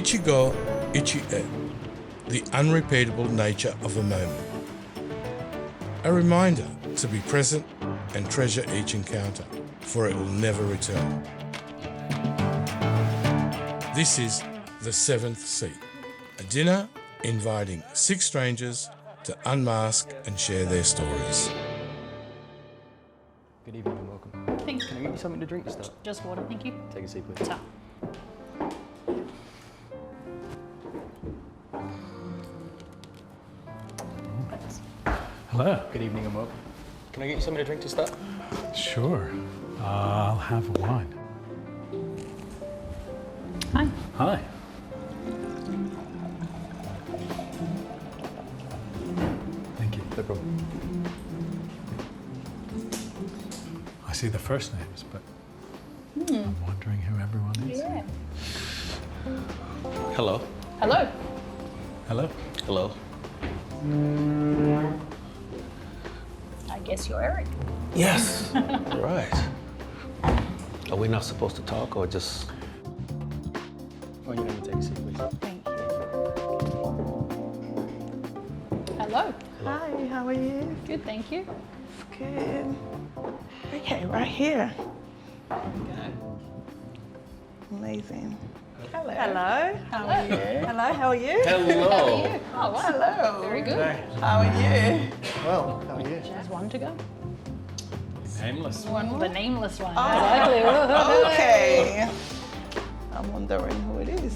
Ichigo, Ichie, the unrepeatable nature of a moment. A reminder to be present and treasure each encounter, for it will never return. This is The Seventh Seat, a dinner inviting 6 strangers to unmask and share their stories. Good evening and welcome. Thanks. Can I get you something to drink to start? Just water, thank you. Take a seat, please. Ta. Hello. Good evening and welcome. Can I get you something to drink to start? Sure. I'll have a wine. Hi. Hi. Thank you. No problem. I see the first names, but I'm wondering who everyone is. Yeah. Hello. Hello. Hello. Hello. I guess you're Eric. Yes. Right. Are we not supposed to talk or just... Oh, you need to take a seat, please. Thank you. Hello. Hi, how are you? Good, thank you. Good. Okay, right here. Amazing. Hello. Hello. How are you? Hello, how are you? Hello. Oh, wow. Hello. Very good. How are you? Well, how are you? There's one to go. Nameless. The nameless one. Oh. Exactly. Whoa. Okay. I'm wondering who it is.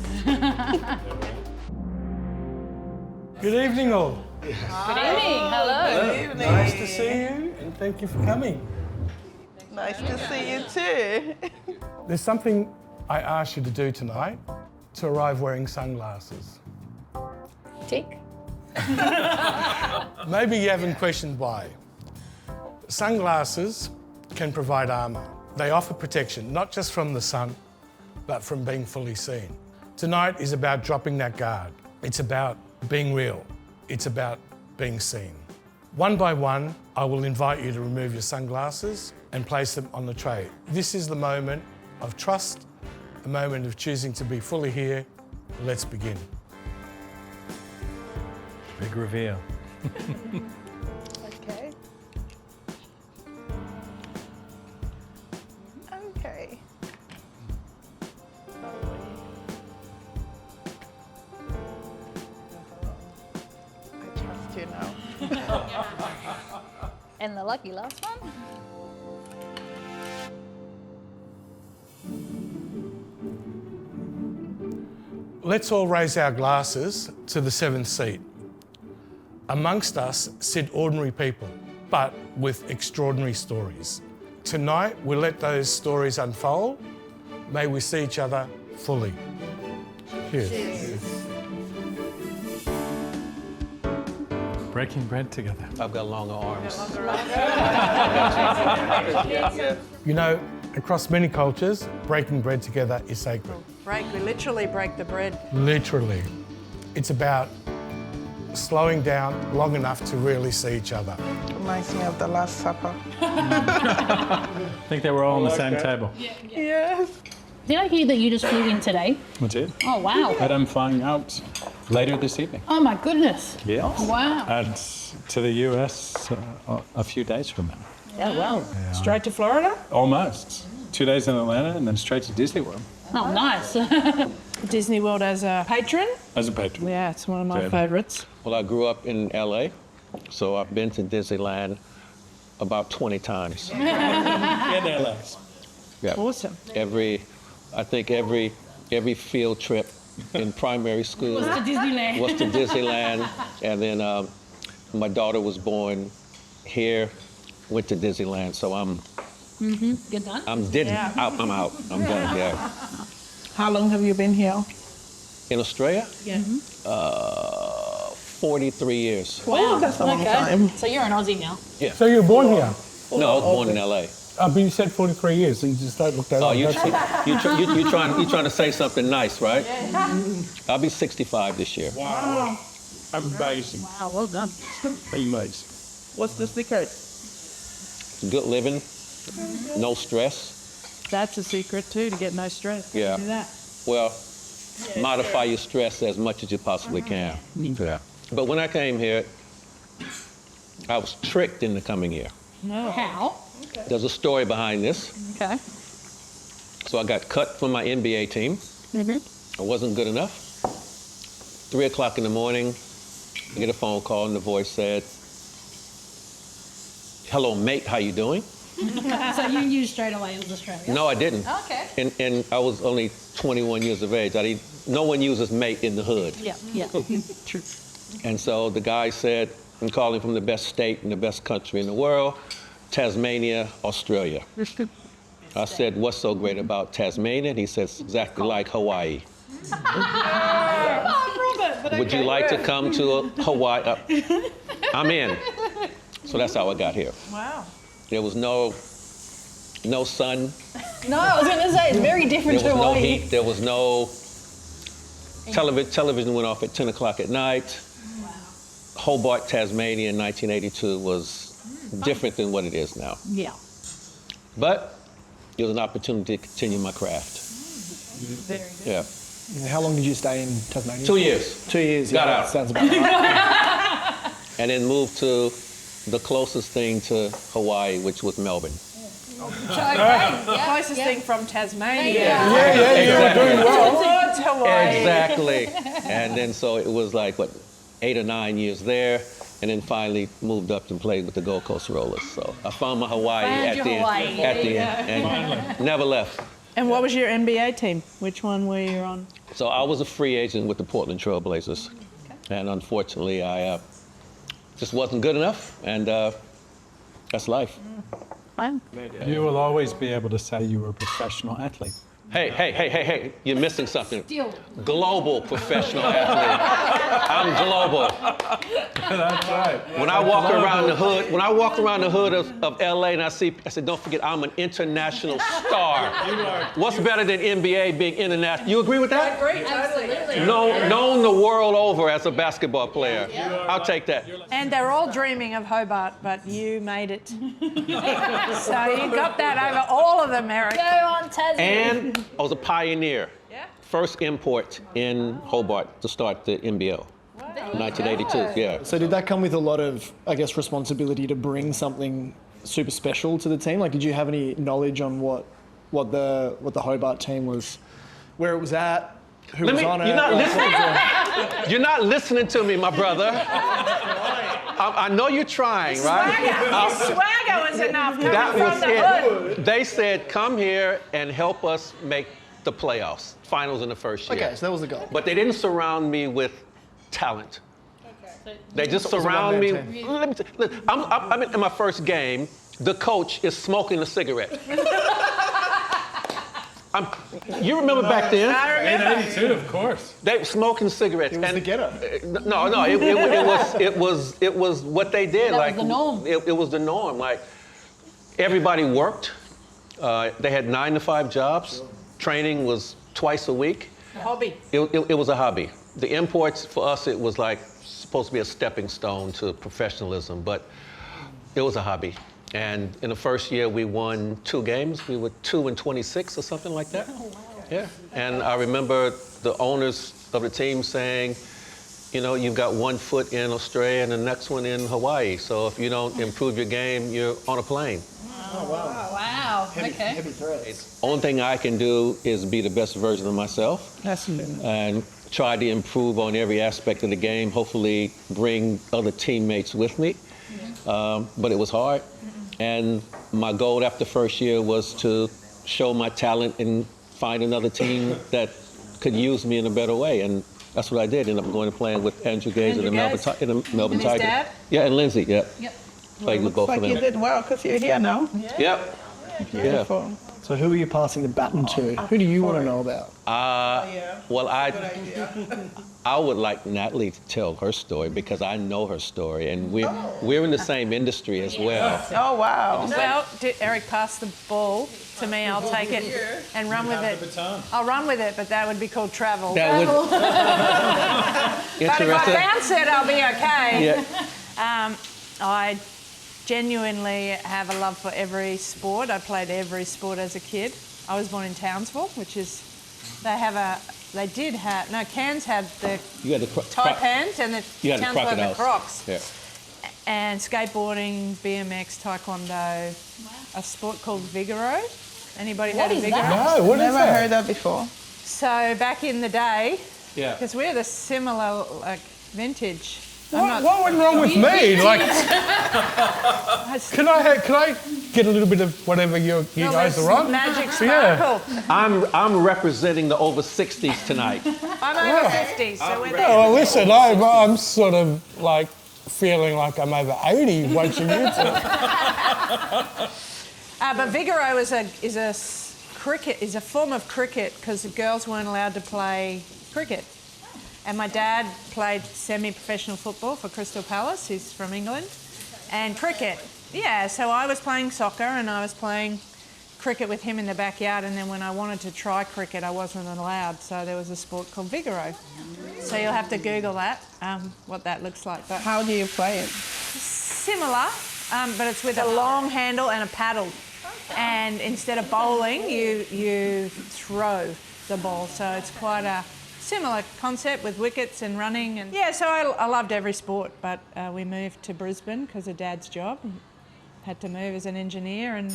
Good evening, all. Good evening. Hello. Good evening. Nice to see you, and thank you for coming. Nice to see you too. There's something I asked you to do tonight, to arrive wearing sunglasses. Tick. Maybe you haven't questioned why. Sunglasses can provide armour. They offer protection, not just from the sun, but from being fully seen. Tonight is about dropping that guard. It's about being real. It's about being seen. One by one, I will invite you to remove your sunglasses and place them on the tray. This is the moment of trust, the moment of choosing to be fully here. Let's begin. Big reveal. Okay. Okay. I trust you now. And the lucky last one. Let's all raise our glasses to the seventh seat. Amongst us sit ordinary people, but with extraordinary stories. Tonight, we'll let those stories unfold. May we see each other fully. Cheers. Breaking bread together. I've got longer arms. You know, across many cultures, breaking bread together is sacred. We literally break the bread. Literally. It's about slowing down long enough to really see each other. Reminds me of the Last Supper. I think they were all on the same table. Yes. Did I hear that you just flew in today? That's it. Oh, wow. And I'm flying out later this evening. Oh, my goodness. Yes. Wow. And to the US a few days from now. Oh, wow. Straight to Florida? Almost. 2 days in Atlanta and then straight to Disney World Oh, nice. Disney World as a patron? as a patron. Yeah, it's one of my Good. favourites. Well, I grew up in LA, so I've been to Disneyland about 20 times. In LA. Yeah. Awesome. I think every field trip in primary school To Disneyland. was to Disneyland, and then my daughter was born here, went to Disneyland, so I'm Good done. I'm out. I'm done. Yeah. How long have you been here? In Australia, Yeah. 43 years. Wow, that's a long time. So you're an Aussie now. So you were born here, No, I was born in LA. but you said 43 years, so you just don't look that Oh, old. you That's- trying to say something nice, right? I'll be 65 this year. Amazing. Wow, well done. Amazing. What's the secret? Good living, no stress. That's a secret too, to get no stress. Yeah. Do that. Well, modify your stress as much as you possibly can. Yeah. But when I came here, I was tricked into coming here. No. How? There's a story behind this. Okay. So I got cut from my NBA team. I wasn't good enough. 3 o'clock in the morning, I get a phone call and the voice said, "Hello, mate, how you doing?" So you knew straight away it was Australia? No, I didn't. Okay. And I was only 21 years of age. No one uses mate in the hood. Yeah, yeah. True. And so the guy said, "I'm calling from the best state and the best country in the world, Tasmania, Australia." I said, "What's so great about Tasmania?" And he says, "Exactly like Hawaii." Would you like to come to Hawaii? I'm in. So that's how I got here. Wow. There was no sun. No, I was going to say, it's very different There to was no Hawaii. heat. There was no television went off at 10 o'clock at night. Hobart, Tasmania in 1982 was different than what it is now. Yeah. But it was an opportunity to continue my craft. Very good. Yeah. How long did you stay in Tasmania? 2 years. 2 years. Got yeah, out. that sounds about right. And then moved to the closest thing to Hawaii, which was Melbourne. Closest thing from Tasmania. You were doing well. Towards Hawaii. Exactly. And then so it was like, 8 or 9 years there, and then finally moved up and played with the Gold Coast Rollers. So I found my Hawaii Found at your the end. Hawaii. At There the you end. go. And never left. And what was your NBA team? Which one were you on? So I was a free agent with the Portland Trail Blazers. And unfortunately, I just wasn't good enough, and that's life. Wow. You will always be able to say you were a professional athlete. Hey, you're missing something. Still. Global professional athlete. I'm global. That's right. When I walk around the hood, of LA and I said, don't forget, I'm an international star. What's better than NBA being international? You agree with that? Absolutely. Known the world over as a basketball player. I'll take that. And they're all dreaming of Hobart, but you made it. So you got that over all of them, Eric. Go on, Tassie. And I was a pioneer. Yeah. First import in Hobart to start the NBL. 1982, yeah. So did that come with a lot of, I guess, responsibility to bring something super special to the team? Like, did you have any knowledge on what the Hobart team was, where it was at, who was on it? You're not listening. You're not listening to me, my brother. I know you're trying, right? His swagger was enough coming That from was the hood. it. They said, come here and help us make the playoffs, finals in the first year. Okay, so that was the goal. But they didn't surround me with talent. They just So it was a surround me. one-man team. Let me look, I'm in my first game. The coach is smoking a cigarette. You remember back then? I remember. 82, of course. They were smoking cigarettes. It was the ghetto. No, it was what they did. That was like the norm. It was the norm. Like everybody worked. They had 9 to 5 jobs. Training was twice a week. Hobby. It was a hobby. The imports for us, it was like supposed to be a stepping stone to professionalism, but it was a hobby. And in the first year, we won 2 games. We were 2-26 or something like that. Oh, wow. Yeah. And I remember the owners of the team saying, you know, you've got 1 foot in Australia and the next one in Hawaii. So if you don't improve your game, you're on a plane. Oh, wow. Okay. Heavy threats. Only thing I can do is be the best version of myself. And try to improve on every aspect of the game, hopefully bring other teammates with me. But it was hard. And my goal after first year was to show my talent and find another team that could use me in a better way. And that's what I did. Ended up going and playing with Andrew Gaze in the Melbourne And his Tigers. dad? Yeah, and Lindsay, yeah. Yep. Played with both of them. You did well because you're here now. Yep. Beautiful. So who are you passing the baton to? Who do you want to know about? Well, I would like Natalie to tell her story because I know her story, and we're in the same industry as well. Oh, wow. Well, Eric passed the ball to me. I'll take it and run with it. I'll run with it, but that would be called travel. That would But if I bounce it, I'll be okay. Yeah. I genuinely have a love for every sport. I played every sport as a kid. I was born in Townsville, which is, they have they did have, no, Cairns had the You had the taipans and the You had the Townsville had the crocodiles. crocs. Yeah. And skateboarding, BMX, taekwondo, a sport called Vigoro. Anybody heard of Vigoro? No, what is Never that? heard that before. So back in the day, Yeah. because we're the similar like vintage. What went wrong with me? Like, can I get a little bit of whatever you guys are on? Magic Yeah. sparkle. I'm representing the over 60s tonight. I'm over 50, so we're Oh, there. well, listen, I'm sort of like feeling like I'm over 80 watching you two. But Vigoro is a form of cricket because the girls weren't allowed to play cricket. And my dad played semi-professional football for Crystal Palace. He's from England. And cricket. Yeah, so I was playing soccer and I was playing cricket with him in the backyard, and then when I wanted to try cricket, I wasn't allowed. So there was a sport called Vigoro. So you'll have to Google that, what that looks like. But How do you play it? similar, but it's with a long handle and a paddle. And instead of bowling, you throw the ball. So it's quite a similar concept with wickets and running. And yeah, so I loved every sport, but we moved to Brisbane because of Dad's job. Had to move as an engineer, and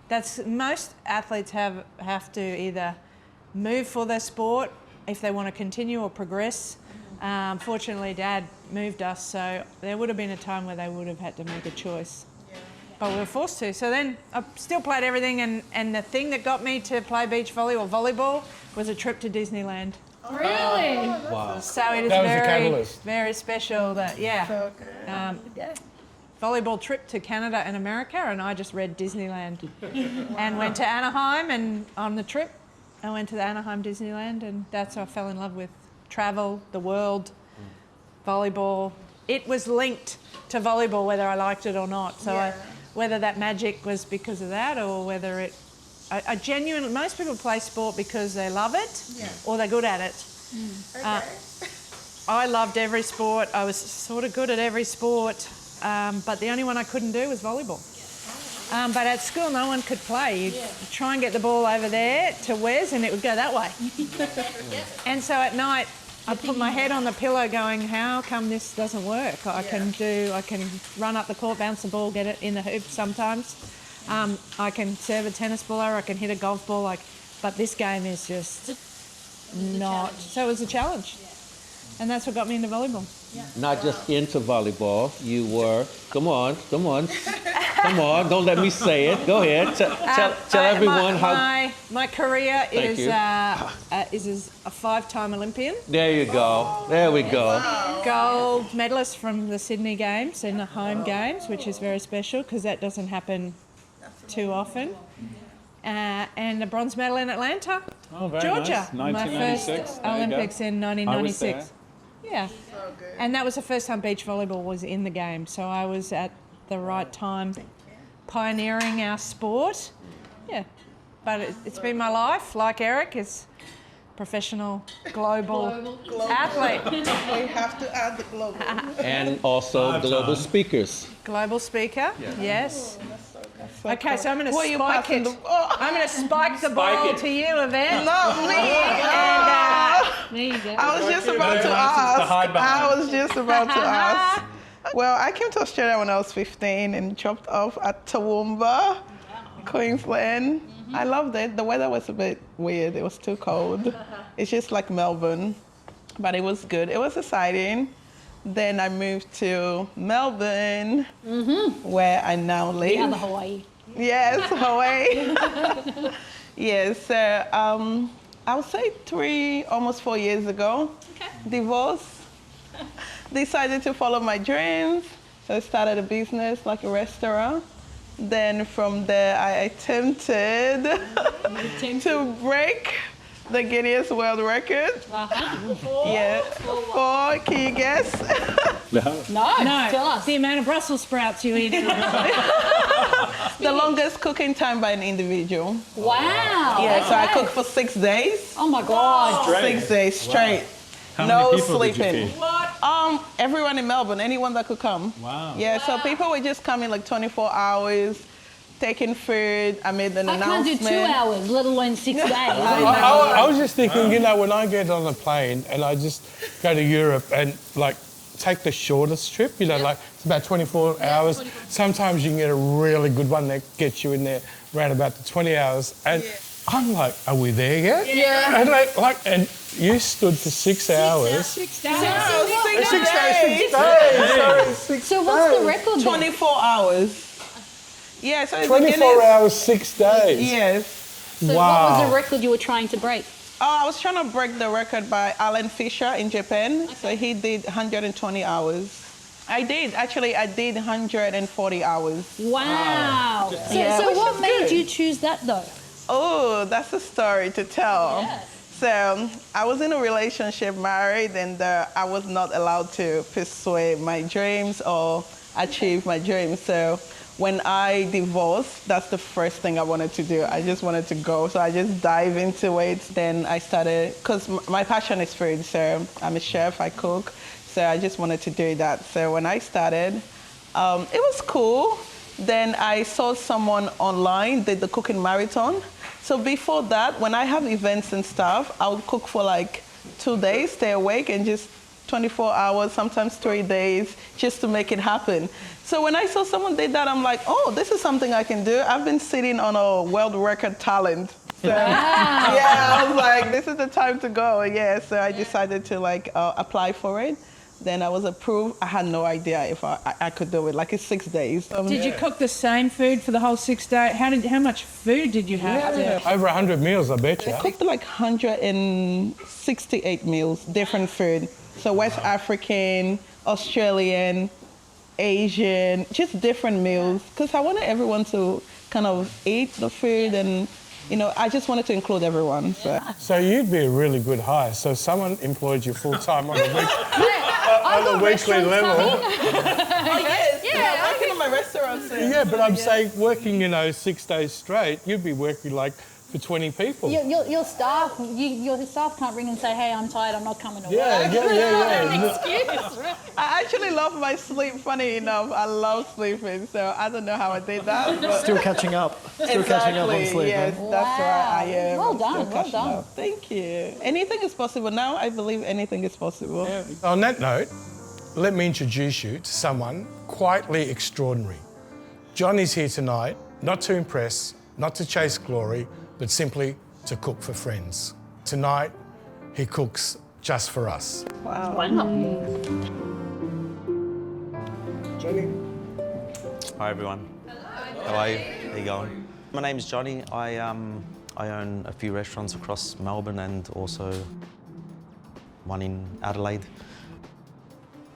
that's most athletes have to either move for their sport if they want to continue or progress. Fortunately, Dad moved us, so there would have been a time where they would have had to make a choice. But we were forced to. So then I still played everything, and the thing that got me to play beach volley or volleyball was a trip to Disneyland. Really? Wow. So it is That was the very, catalyst. very special that, yeah. Volleyball trip to Canada and America, and I just read Disneyland and went to Anaheim, and on the trip I went to the Anaheim Disneyland, and that's how I fell in love with travel, the world, volleyball. It was linked to volleyball whether I liked it or not. So whether that magic was because of that or whether it... I genuinely... Most people play sport because they love it or they're good at it. I loved every sport. I was sort of good at every sport, but the only one I couldn't do was volleyball. But at school, no one could play. You'd try and get the ball over there to Wes and it would go that way. And so at night, I'd put my head on the pillow going, how come this doesn't work? I can run up the court, bounce the ball, get it in the hoop sometimes. I can serve a tennis ball or I can hit a golf ball, but this game is just not. So it was a challenge. And that's what got me into volleyball. Not just into volleyball, you were, come on, don't let me say it. Go ahead, tell everyone how. My career Thank is you. is a 5-time Olympian. There you go, there we go. Gold medalist from the Sydney Games and the home games, which is very special because that doesn't happen too often. And a bronze medal in Atlanta, Oh, very Georgia. nice. My first 1996. There you Olympics go. in I was 1996. there. Yeah. And that was the first time beach volleyball was in the game. So I was at the right time pioneering our sport. Yeah. But it's been my life, like Eric, is professional global athlete. We have to add the global. And also global speakers. Global speaker, yes. Okay, so I'm going to Who are you spike passing it. the- oh. I'm going to spike the ball to you, Evette. Not me. There you go. I was just about to ask. Well, I came to Australia when I was 15 and chopped off at Toowoomba, Queensland. I loved it. The weather was a bit weird. It was too cold. It's just like Melbourne, but it was good. It was exciting. Then I moved to Melbourne, where I now live. Yeah, the Hawaii. Yes, Hawaii. Yes, so I would say almost 4 years ago. Okay. Divorced. Decided to follow my dreams. So I started a business, like a restaurant. Then from there, I attempted to break the Guinness World Records. Yeah. Four, can you guess? No, tell us. The amount of Brussels sprouts you eat. The longest cooking time by an individual. Wow. Yeah, so I okay. cooked for 6 days. Oh my God. 6 days straight. How No many people sleeping. did you feed? Everyone in Melbourne, anyone that could come. Wow. Yeah, so people were just coming like 24 hours, taking food. I made an I can't do announcement. 2 hours, let alone 6 days. I was just thinking, you know, when I get on a plane and I just go to Europe and like take the shortest trip, you know, like it's about 24 hours. Sometimes you can get a really good one that gets you in there around about the 20 hours. And I'm like, are we there yet? Yeah. And and you stood for 6 hours. 6 days. 6 days. Sorry, 6 So what's the record then? 24 hours. Yeah, so it's 24 Guinness. hours, 6 days. Yes. So what was the record you were trying to break? Oh, I was trying to break the record by Alan Fisher in Japan. So he did 120 hours. I did 140 hours. Wow. Yeah. So Which what is made good. you choose that though? Oh, that's a story to tell. Yes. So I was in a relationship, married, and I was not allowed to pursue my dreams or achieve my dreams. So when I divorced, that's the first thing I wanted to do. I just wanted to go. So I just dive into it. Then I started, because my passion is food. So I'm a chef, I cook. So I just wanted to do that. So when I started, it was cool. Then I saw someone online did the cooking marathon. So before that, when I have events and stuff, I would cook for like 2 days, stay awake, and just 24 hours, sometimes 3 days, just to make it happen. So when I saw someone did that, I'm like, oh, this is something I can do. I've been sitting on a world record talent. So, yeah, I was like, this is the time to go. Yeah, so I decided to like apply for it. Then I was approved. I had no idea if I could do it. Like it's 6 days. Did you cook the same food for the whole 6 days? How much food did you have? Over 100 meals, I bet you. I cooked like 168 meals, different food. So West African, Australian, Asian, just different meals. Because I wanted everyone to kind of eat the food and, you know, I just wanted to include everyone. So you'd be a really good hire. So someone employed you full-time on a week. On a weekly level. Oh, yes. Yeah, working in my restaurant. So. Yeah, but I'm saying working, you know, 6 days straight, you'd be working like for 20 people. Your staff, your staff can't ring and say, hey, I'm tired, I'm not coming to work. Yeah. An excuse. I actually love my sleep, funny enough. I love sleeping, so I don't know how I did that. But Still catching up. Still catching up on sleep. Yes, huh? that's right. I am. Well I'm still done, well catching done. up. Thank you. Anything is possible. Now I believe anything is possible. Yeah. On that note, let me introduce you to someone quietly extraordinary. John is here tonight, not to impress, not to chase glory, but simply to cook for friends. Tonight, he cooks just for us. Wow. Johnny. Hi everyone. How are you? How you going? My name's Johnny. I own a few restaurants across Melbourne and also one in Adelaide.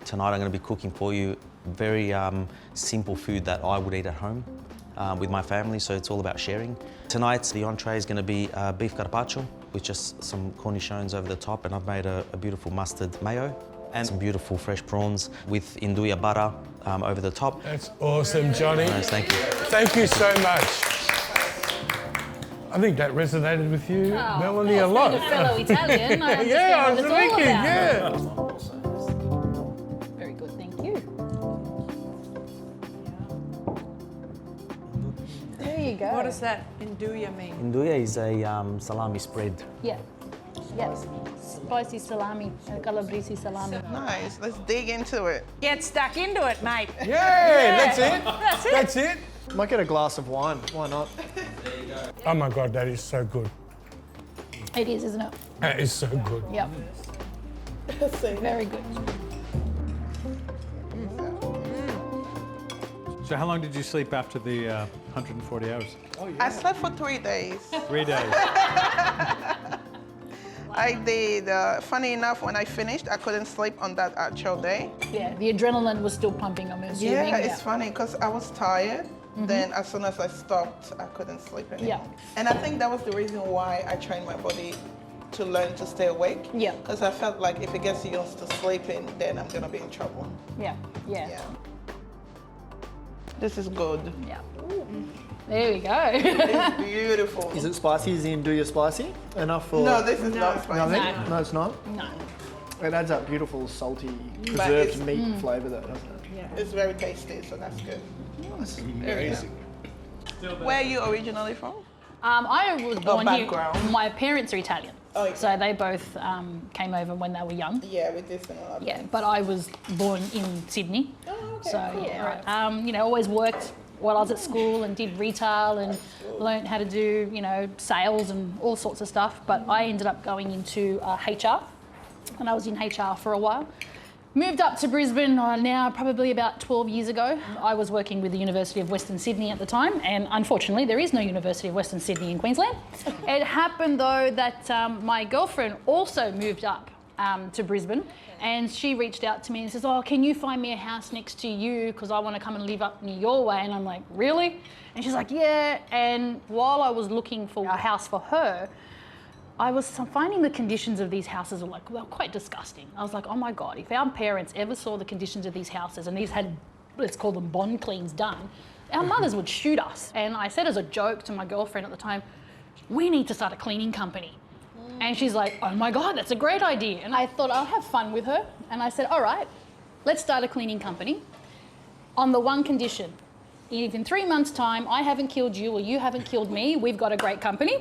Tonight I'm going to be cooking for you very simple food that I would eat at home with my family, so it's all about sharing. Tonight the entree is going to be beef carpaccio with just some cornichons over the top, and I've made a beautiful mustard mayo and some beautiful fresh prawns with induja butter over the top. That's awesome, Johnny. Nice, thank you. Thank you so much. I think that resonated with you, Melanie, a lot. Being a fellow Italian, I understand Yeah, I what was it's all thinking, about. yeah. Very good, thank you. There you go. What does that induja mean? Induja is a salami spread. Yeah. Yes. Spicy salami, calabrese salami. Nice. Let's dig into it. Get stuck into it, mate. Yeah, that's it. That's it. That's it. Might get a glass of wine. Why not? Oh my God, that is so good. It is, isn't it? That is so good. Yep. Very good. So how long did you sleep after the 140 hours? I slept for 3 days. 3 days. I did. Funny enough, when I finished, I couldn't sleep on that actual day. Yeah, the adrenaline was still pumping, I'm assuming. Yeah, it's funny because I was tired. Then as soon as I stopped, I couldn't sleep anymore. Yeah. And I think that was the reason why I trained my body to learn to stay awake. Yeah. Because I felt like if it gets used to sleeping, then I'm gonna be in trouble. Yeah, yeah, Yeah. This is good. yeah. There we go. It's beautiful. Is it spicy? Is the induja spicy? Enough for... No, this is not spicy. Nothing? No. No, it's not? No. It adds that beautiful, salty, it's- preserved meat flavour though, doesn't it? It's very tasty, so that's good. Nice. Very good. Where are you originally from? I was born here. background. My parents are Italian. Oh, yeah. So they both came over when they were young. Yeah, with this and all that. Yeah, but I was born in Sydney. Oh, okay, So, cool. yeah, you know, always worked while I was at school and did retail and learned how to do, you know, sales and all sorts of stuff. But I ended up going into HR, and I was in HR for a while. Moved up to Brisbane now probably about 12 years ago. I was working with the University of Western Sydney at the time, and unfortunately there is no University of Western Sydney in Queensland. It happened though that my girlfriend also moved up to Brisbane, and she reached out to me and says, oh, can you find me a house next to you because I want to come and live up near your way? And I'm like, really? And she's like, yeah. And while I was looking for a house for her, I was finding the conditions of these houses were quite disgusting. I was like, oh my God, if our parents ever saw the conditions of these houses and these had, let's call them bond cleans done, our mothers would shoot us. And I said as a joke to my girlfriend at the time, we need to start a cleaning company. And she's like, oh my God, that's a great idea. And I thought I'll have fun with her. And I said, all right, let's start a cleaning company on the one condition. If in 3 months' time I haven't killed you or you haven't killed me, we've got a great company.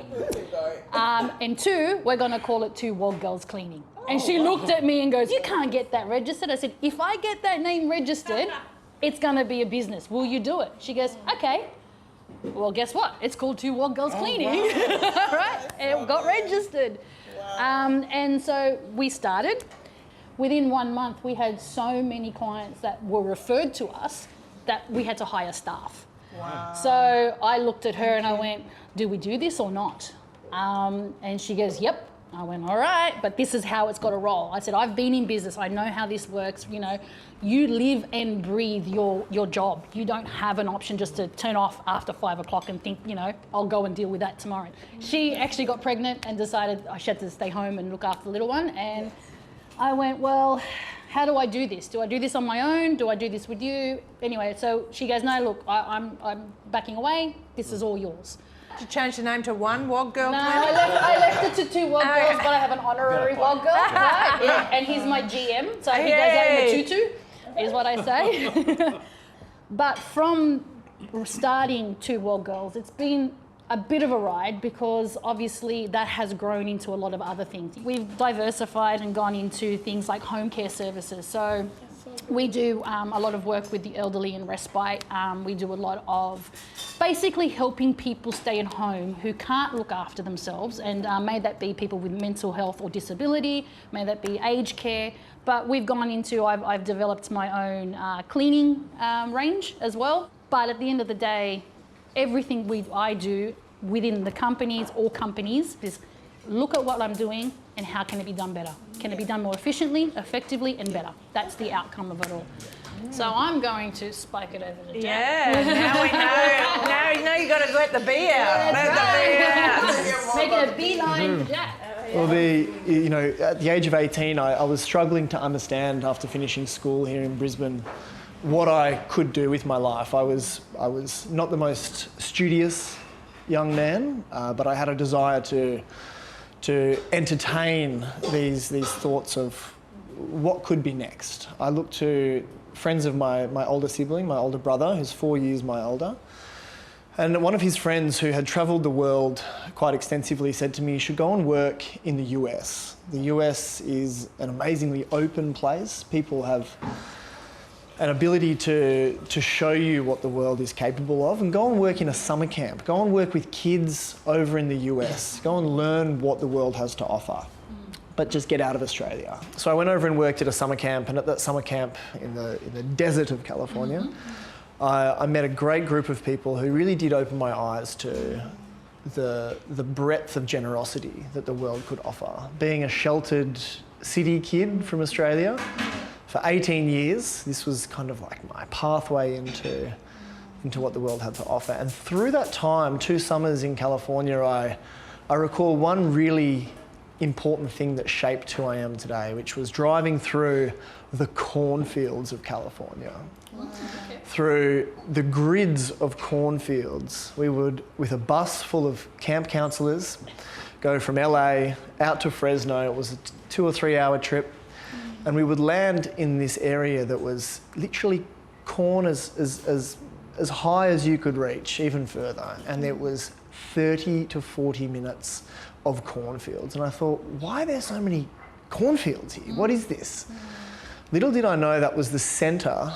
And 2, we're going to call it 2 Wog Girls Cleaning. And she looked at me and goes, you can't get that registered. I said, if I get that name registered, it's going to be a business. Will you do it? She goes, okay. Well, guess what? It's called 2 Wog Girls Cleaning. Wow. Right? And it got registered. Wow. And so we started. Within 1 month, we had so many clients that were referred to us that we had to hire staff. Wow. So I looked at her and I went, do we do this or not? And she goes, yep. I went, all right, but this is how it's got to roll. I said, I've been in business. I know how this works. You know, you live and breathe your job. You don't have an option just to turn off after 5 o'clock and think, you know, I'll go and deal with that tomorrow. She actually got pregnant and decided she had to stay home and look after the little one. And I went, well, how do I do this? Do I do this on my own? Do I do this with you? Anyway, so she goes, no, look, I'm backing away. This is all yours. Did you change the name to 1 Wog Girl? No, I left it to 2 Wog Girls, but I have an honorary Wog Girl, right? Yeah, and he's my GM, so he goes out in the tutu, is what I say. But from starting 2 Wog Girls, it's been a bit of a ride because obviously that has grown into a lot of other things. We've diversified and gone into things like home care services. So we do a lot of work with the elderly and respite. We do a lot of basically helping people stay at home who can't look after themselves, and may that be people with mental health or disability, may that be aged care. But we've gone into, I've developed my own cleaning range as well. But at the end of the day, everything I do within the companies or companies is look at what I'm doing and how can it be done better? Can it be done more efficiently, effectively, and better? That's the outcome of it all. So I'm going to spike it over to Jack. Yeah, now we know. Now you know you got to let the bee out. Let the bee out. Make it a beeline for Jack. Well, at the age of 18, I was struggling to understand after finishing school here in Brisbane what I could do with my life. I was not the most studious young man, but I had a desire to entertain these thoughts of what could be next. I looked to friends of my older sibling, my older brother, who's 4 years my older. And one of his friends who had travelled the world quite extensively said to me, you should go and work in the US. The US is an amazingly open place. People have an ability to show you what the world is capable of, and go and work in a summer camp. Go and work with kids over in the US. Go and learn what the world has to offer, but just get out of Australia. So I went over and worked at a summer camp, and at that summer camp in the desert of California, I met a great group of people who really did open my eyes to the breadth of generosity that the world could offer. Being a sheltered city kid from Australia, for 18 years, this was kind of like my pathway into what the world had to offer. And through that time, 2 summers in California, I recall one really important thing that shaped who I am today, which was driving through the cornfields of California. Wow. Through the grids of cornfields. We would, with a bus full of camp counsellors, go from LA out to Fresno. It was a 2 or 3 hour trip. And we would land in this area that was literally corn as as high as you could reach, even further, and it was 30 to 40 minutes of cornfields. And I thought, why are there so many cornfields here? What is this? Little did I know that was the centre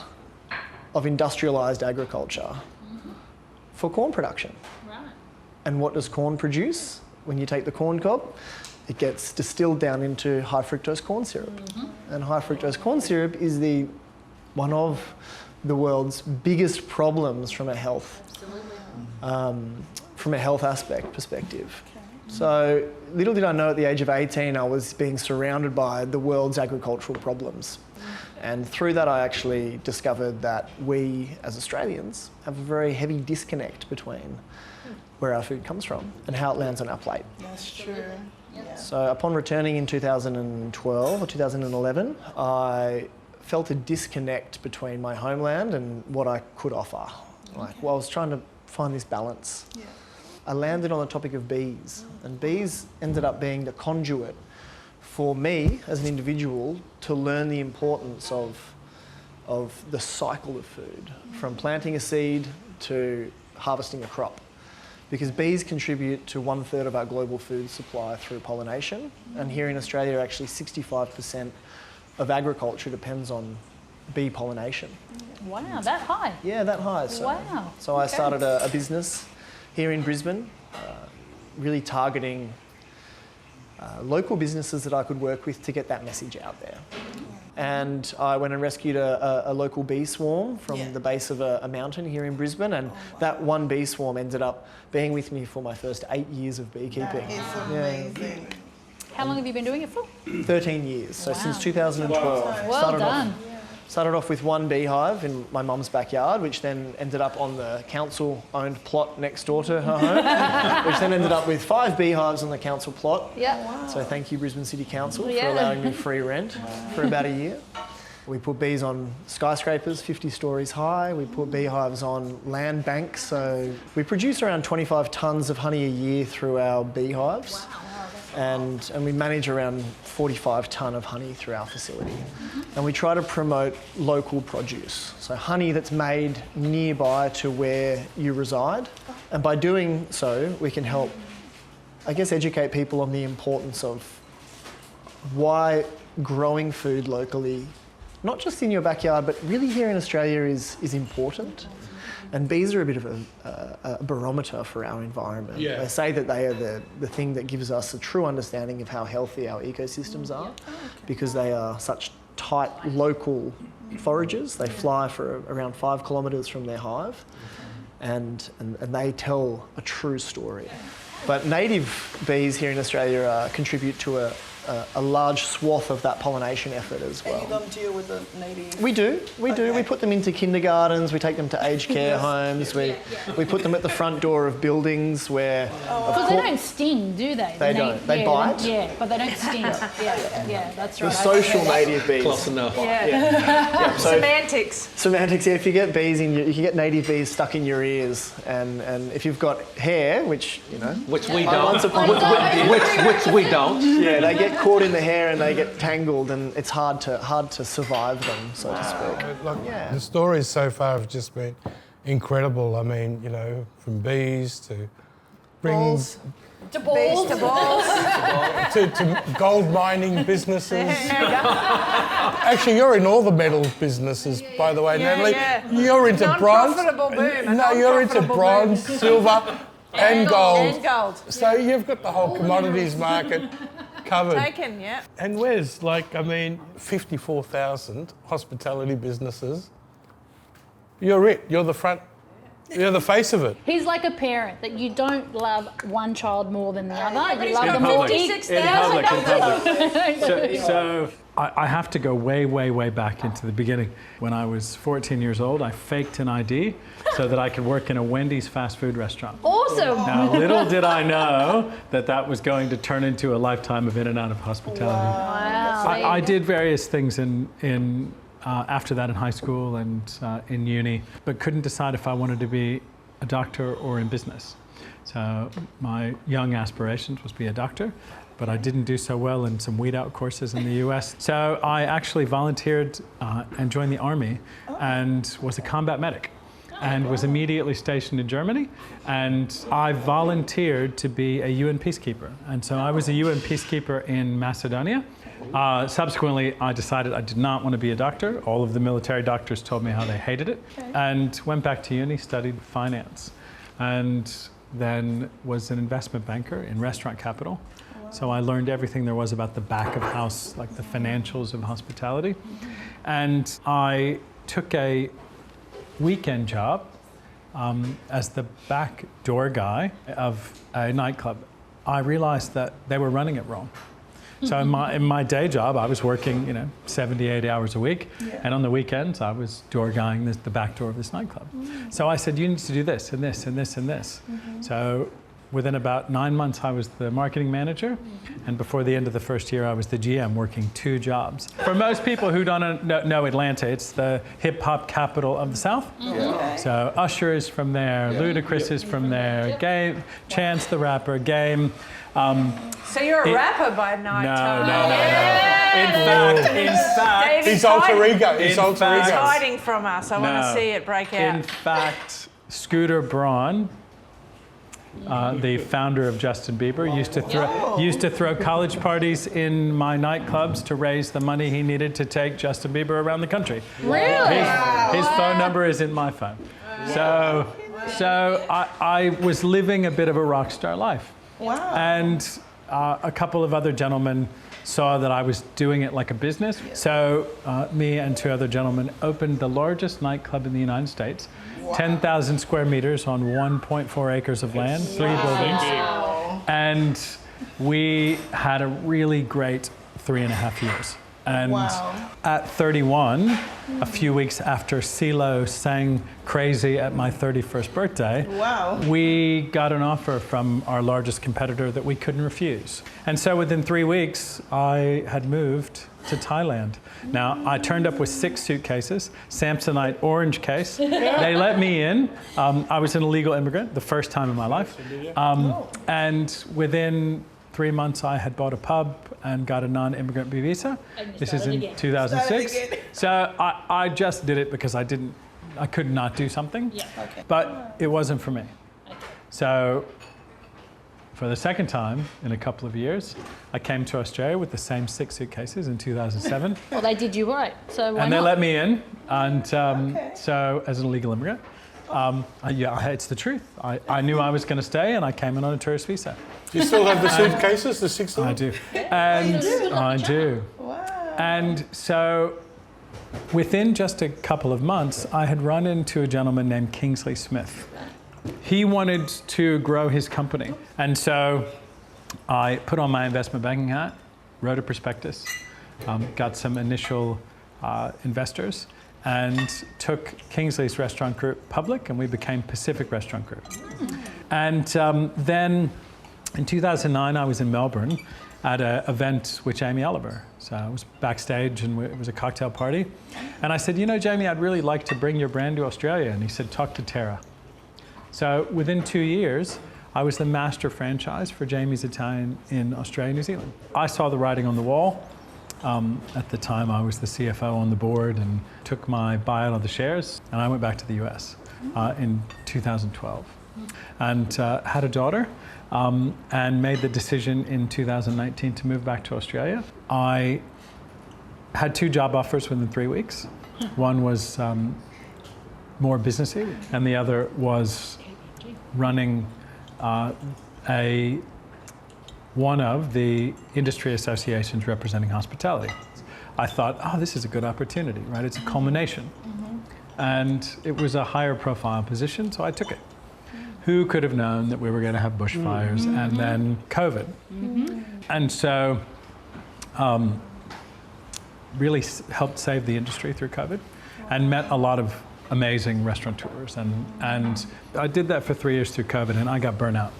of industrialised agriculture for corn production. Right. And what does corn produce? When you take the corn cob, it gets distilled down into high fructose corn syrup. And high fructose corn syrup is one of the world's biggest problems from a health aspect perspective. So little did I know at the age of 18 I was being surrounded by the world's agricultural problems. And through that I actually discovered that we as Australians have a very heavy disconnect between where our food comes from and how it lands on our plate. That's true. Yeah. So upon returning in 2012 or 2011, I felt a disconnect between my homeland and what I could offer. I was trying to find this balance. Yeah. I landed on the topic of bees, and bees ended up being the conduit for me as an individual to learn the importance of the cycle of food, from planting a seed to harvesting a crop. Because bees contribute to 1/3 of our global food supply through pollination, and here in Australia actually 65% of agriculture depends on bee pollination. Wow, that high? Yeah, that high. So, Wow. So I started a business here in Brisbane, really targeting local businesses that I could work with to get that message out there. And I went and rescued a local bee swarm from the base of a mountain here in Brisbane, and that one bee swarm ended up being with me for my first 8 years of beekeeping. That is amazing. How long have you been doing it for? 13 years, so Wow. since 2012. Well done. Started off with one beehive in my mum's backyard, which then ended up on the council-owned plot next door to her home, which then ended up with 5 beehives on the council plot. Yeah. Wow. So thank you, Brisbane City Council, Yeah. for allowing me free rent for about a year. We put bees on skyscrapers 50 stories high. We put beehives on land banks. So we produce around 25 tonnes of honey a year through our beehives. And we manage around 45 tonne of honey through our facility. And we try to promote local produce. So honey that's made nearby to where you reside. And by doing so, we can help, I guess, educate people on the importance of why growing food locally, not just in your backyard, but really here in Australia is important. And bees are a bit of a barometer for our environment. Yeah. They say that they are the thing that gives us a true understanding of how healthy our ecosystems are, because they are such tight local foragers. They fly for around 5 kilometres from their hive, and they tell a true story. But native bees here in Australia contribute to a large swath of that pollination effort as well. And you don't deal with the native? We do. We put them into kindergartens, we take them to aged care homes, we put them at the front door of buildings where... Because they don't sting, do they? They don't. They bite. Yeah, but they don't sting. Yeah, that's The right. social native bees. Close enough. Yeah, so Semantics. semantics, yeah, if you get bees you can get native bees stuck in your ears, and if you've got hair, which, you know... Which we I don't. once upon- Which we don't. Yeah, they get caught in the hair and they get tangled, and it's hard to survive them, so to speak. Look, Yeah. the stories so far have just been incredible. I mean, you know, from bees to Balls. To balls. To balls. to gold mining businesses. Actually, you're in all the metal businesses, by the way, Natalie. yeah. You're into bronze. Non-profitable boom. No, you're into Non-profitable bronze, boom. silver, and gold. And gold. So you've got the whole commodities market covered. Taken, yeah. And where's, 54,000 hospitality businesses. You're it. You're the front. You're the face of it. He's like a parent that you don't love one child more than the other. But You he's love got them all 56,000. So I have to go way, way, way back into the beginning. When I was 14 years old, I faked an ID so that I could work in a Wendy's fast food restaurant. Awesome. Now, little did I know that was going to turn into a lifetime of in and out of hospitality. Wow. I did various things after that in high school and in uni, but couldn't decide if I wanted to be a doctor or in business. So my young aspirations was to be a doctor, but I didn't do so well in some weed out courses in the US. So I actually volunteered and joined the army and was a combat medic. and was immediately stationed in Germany. And I volunteered to be a UN peacekeeper. And so I was a UN peacekeeper in Macedonia. Subsequently, I decided I did not want to be a doctor. All of the military doctors told me how they hated it. And went back to uni, studied finance. And then was an investment banker in restaurant capital. So I learned everything there was about the back of house, like the financials of hospitality. And I took a weekend job as the back door guy of a nightclub. I realized that they were running it wrong. So in my day job, I was working, 70, 80 hours a week. And on the weekends, I was door guying the back door of this nightclub. So I said, you need to do this and this and this and this. So within about 9 months, I was the marketing manager. And before the end of the first year, I was the GM working 2 jobs. For most people who don't know Atlanta, it's the hip hop capital of the South. So Usher is from there, Ludacris is from there, Game, Chance the Rapper, Game. So you're a rapper by night time? No. In fact, His alter ego. His alter He's ego. hiding from us. I want to see it break out. In fact, Scooter Braun, the founder of Justin Bieber, used to throw college parties in my nightclubs to raise the money he needed to take Justin Bieber around the country. Really? His phone number is in my phone. So I was living a bit of a rock star life. Wow. And a couple of other gentlemen saw that I was doing it like a business. So me and 2 other gentlemen opened the largest nightclub in the United States. 10,000 square meters on 1.4 acres of land, 3 buildings. And we had a really great 3.5 years. And at 31, a few weeks after CeeLo sang Crazy at my 31st birthday, we got an offer from our largest competitor that we couldn't refuse. And so within 3 weeks, I had moved to Thailand. Now, I turned up with 6 suitcases, Samsonite orange case. They let me in. I was an illegal immigrant, the first time in my life. And within 3 months, I had bought a pub and got a non-immigrant visa. This is in 2006. So I just did it because I could not do something. But it wasn't for me. So for the second time in a couple of years, I came to Australia with the same 6 suitcases in 2007. Well, they did you right, so why And they not? let me in. And so as an illegal immigrant, it's the truth. I knew I was going to stay, and I came in on a tourist visa. Do you still have the suitcases, the 6 of them? I do. And I do. Wow. And so within just a couple of months, I had run into a gentleman named Kingsley Smith. He wanted to grow his company. And so I put on my investment banking hat, wrote a prospectus, got some initial investors, and took Kingsley's restaurant group public, and we became Pacific Restaurant Group. And then in 2009, I was in Melbourne at an event with Jamie Oliver. So I was backstage, and it was a cocktail party. And I said, Jamie, I'd really like to bring your brand to Australia. And he said, talk to Tara. So within 2 years, I was the master franchise for Jamie's Italian in Australia and New Zealand. I saw the writing on the wall. At the time, I was the CFO on the board and took my buyout of the shares, and I went back to the US in 2012. And had a daughter, and made the decision in 2019 to move back to Australia. I had 2 job offers within 3 weeks. One was more businessy, and the other was running one of the industry associations representing hospitality. I thought, this is a good opportunity, right? It's a culmination. And it was a higher profile position, so I took it. Who could have known that we were going to have bushfires and then COVID? And so really helped save the industry through COVID, and met a lot of amazing restaurateurs. And I did that for 3 years through COVID, and I got burnt out.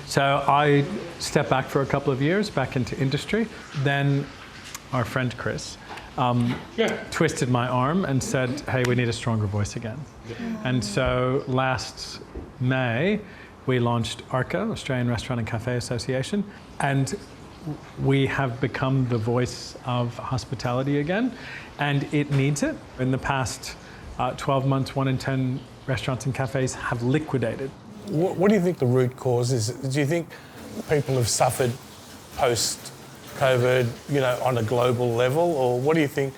So I stepped back for a couple of years, back into industry. Then our friend Chris twisted my arm and said, hey, we need a stronger voice again. And so last May, we launched ARCA, Australian Restaurant and Cafe Association, and we have become the voice of hospitality again, and it needs it. In the past 12 months, 1 in 10 restaurants and cafes have liquidated. What do you think the root cause is? Do you think people have suffered post-COVID, on a global level, or what do you think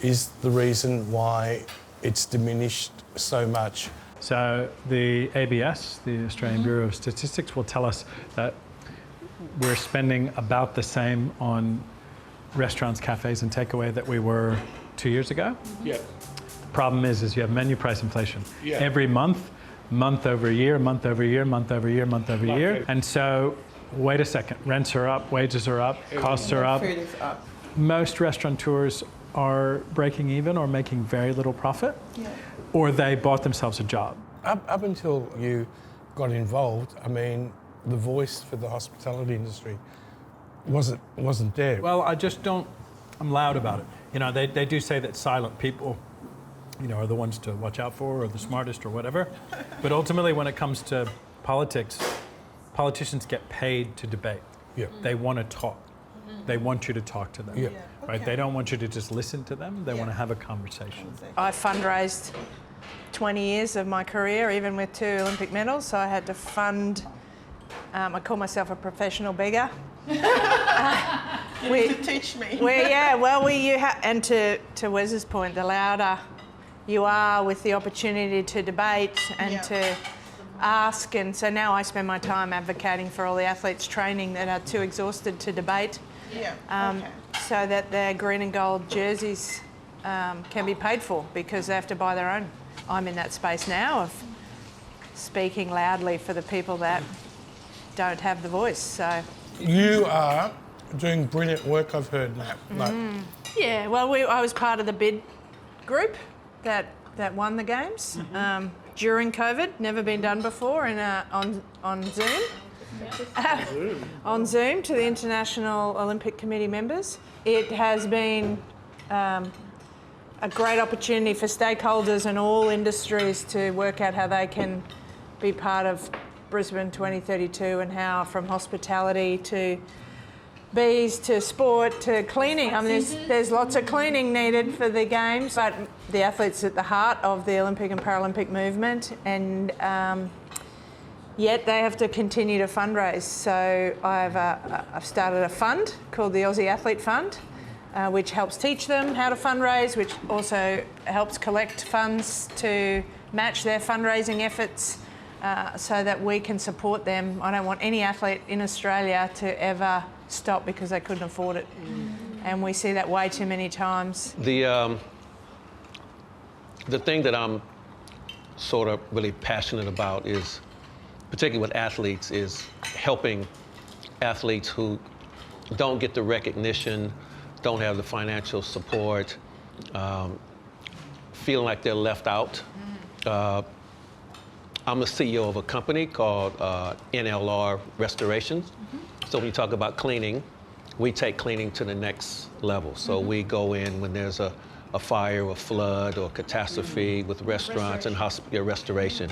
is the reason why it's diminished so much? So the ABS, the Australian Bureau of Statistics, will tell us that we're spending about the same on restaurants, cafes, and takeaway that we were 2 years ago. Yeah. The problem is you have menu price inflation. Yeah. Every month over year, month over year, month over year, month over year. Okay. And so, wait a second, rents are up, wages are up, costs are up. Food is up. Most restaurateurs are breaking even or making very little profit, or they bought themselves a job. Up until you got involved, I mean, the voice for the hospitality industry wasn't there. Well, I'm loud about it. They do say that silent people, are the ones to watch out for, or the smartest, or whatever. But ultimately, when it comes to politics, politicians get paid to debate. Yeah. They want to talk. They want you to talk to them. Yeah. Right? They don't want you to just listen to them. They want to have a conversation. I fundraised 20 years of my career, even with 2 Olympic medals, so I had to fund. I call myself a professional beggar. You need to teach me. And to Wes's point, the louder you are with the opportunity to debate and to ask, and so now I spend my time advocating for all the athletes training that are too exhausted to debate, so that their green and gold jerseys can be paid for, because they have to buy their own. I'm in that space now of speaking loudly for the people that don't have the voice. So You are doing brilliant work, I've heard, Nat. yeah, well, I was part of the bid group that won the games during COVID. Never been done before, and on Zoom. On Zoom to the International Olympic Committee members. It has been a great opportunity for stakeholders and all industries to work out how they can be part of Brisbane 2032, and how from hospitality to bees to sport to cleaning. I mean, there's lots of cleaning needed for the games, but the athletes at the heart of the Olympic and Paralympic movement, and yet they have to continue to fundraise. So I've started a fund called the Aussie Athlete Fund, which helps teach them how to fundraise, which also helps collect funds to match their fundraising efforts, so that we can support them. I don't want any athlete in Australia to ever stop because they couldn't afford it. And we see that way too many times. The thing that I'm sort of really passionate about is, particularly with athletes, is helping athletes who don't get the recognition, don't have the financial support, feeling like they're left out. I'm the CEO of a company called NLR Restoration. So when you talk about cleaning, we take cleaning to the next level. So we go in when there's a fire, or flood, or catastrophe with restaurants and hospital restoration.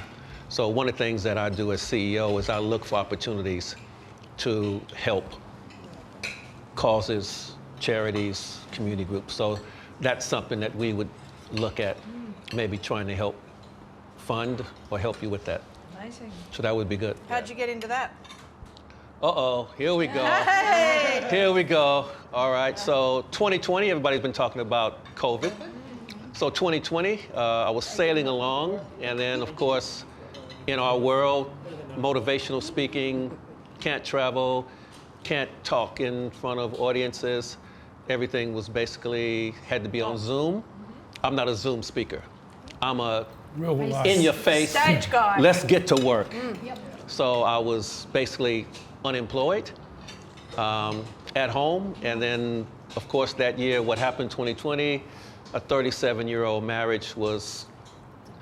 So one of the things that I do as CEO is I look for opportunities to help causes, charities, community groups. So that's something that we would look at, maybe trying to help fund or help you with that. Amazing. So that would be good. How'd you get into that? Uh-oh, here we go. Hey! Here we go. All right, so 2020, everybody's been talking about COVID. So 2020, I was sailing along, and then of course, in our world, motivational speaking, can't travel, can't talk in front of audiences. Everything was basically, had to be on Zoom. I'm not a Zoom speaker. I'm a in your face, Stage guy. let's get to work. So I was basically unemployed, at home, and then of course that year, what happened 2020, a 37-year-old marriage was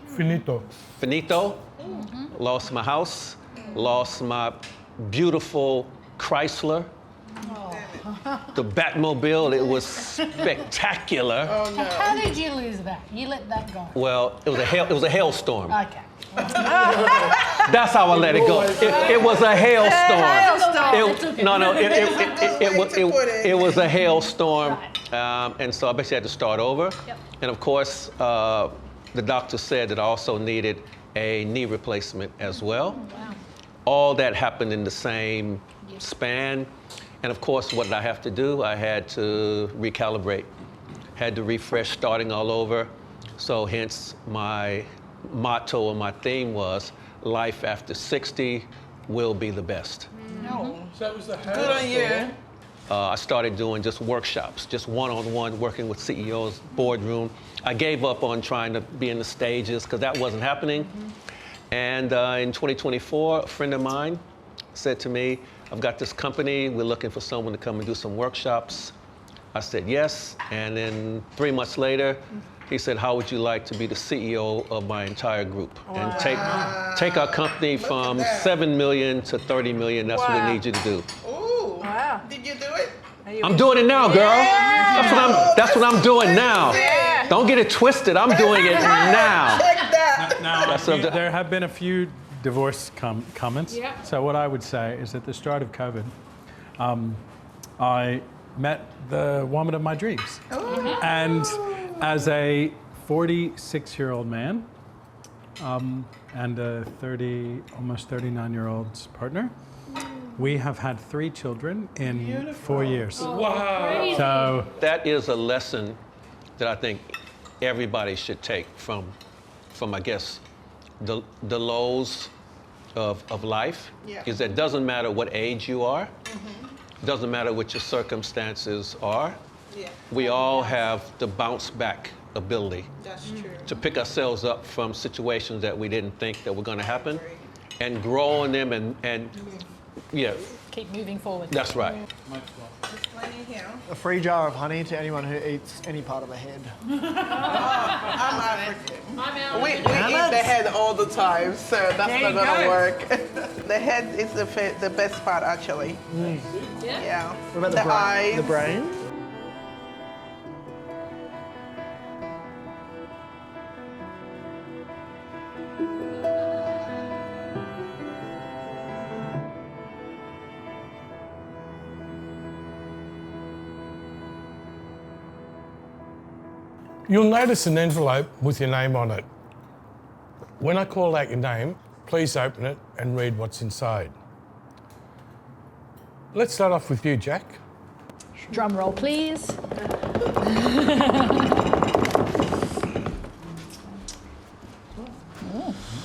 Finito. Lost my house, lost my beautiful Chrysler, the Batmobile. It was spectacular. Oh no. How did you lose that? You let that go? Well, it was a hailstorm. Okay. That's how I let it go. It was a hailstorm. It was a hailstorm, and so I basically had to start over. And of course, the doctor said that I also needed a knee replacement as well. Wow. All that happened in the same span. And of course, what did I have to do? I had to recalibrate, had to refresh, starting all over. So hence my motto or my theme was, life after 60 will be the best. No. So that was the Good on you. I started doing just workshops, just one-on-one, working with CEOs, boardroom. I gave up on trying to be in the stages because that wasn't happening. And in 2024, a friend of mine said to me, I've got this company, we're looking for someone to come and do some workshops. I said yes, and then 3 months later, he said, how would you like to be the CEO of my entire group? And take our company from 7 million to 30 million, that's what we need you to do. Ooh. Wow. Did you do it? I'm doing it now, girl. That's what I'm doing now. Yeah. Don't get it twisted, I'm doing it now. Check that. Now, there have been a few divorce comments. Yeah. So what I would say is at the start of COVID, I met the woman of my dreams. Ooh. And as a 46-year-old man and a almost 39-year-old's partner, we have had 3 children in 4 years. Wow. So that is a lesson that I think everybody should take from I guess, the lows of life, is that it doesn't matter what age you are, doesn't matter what your circumstances are, we all have the bounce back ability. That's true. To pick ourselves up from situations that we didn't think that were going to happen and grow in them and keep moving forward. That's right. There's plenty here. A free jar of honey to anyone who eats any part of a head. I'm African. We eat the head all the time, so that's not gonna work. The head is the best part, actually. Yeah. What about the eyes? The brain? You'll notice an envelope with your name on it. When I call out your name, please open it and read what's inside. Let's start off with you, Jack. Drum roll, please.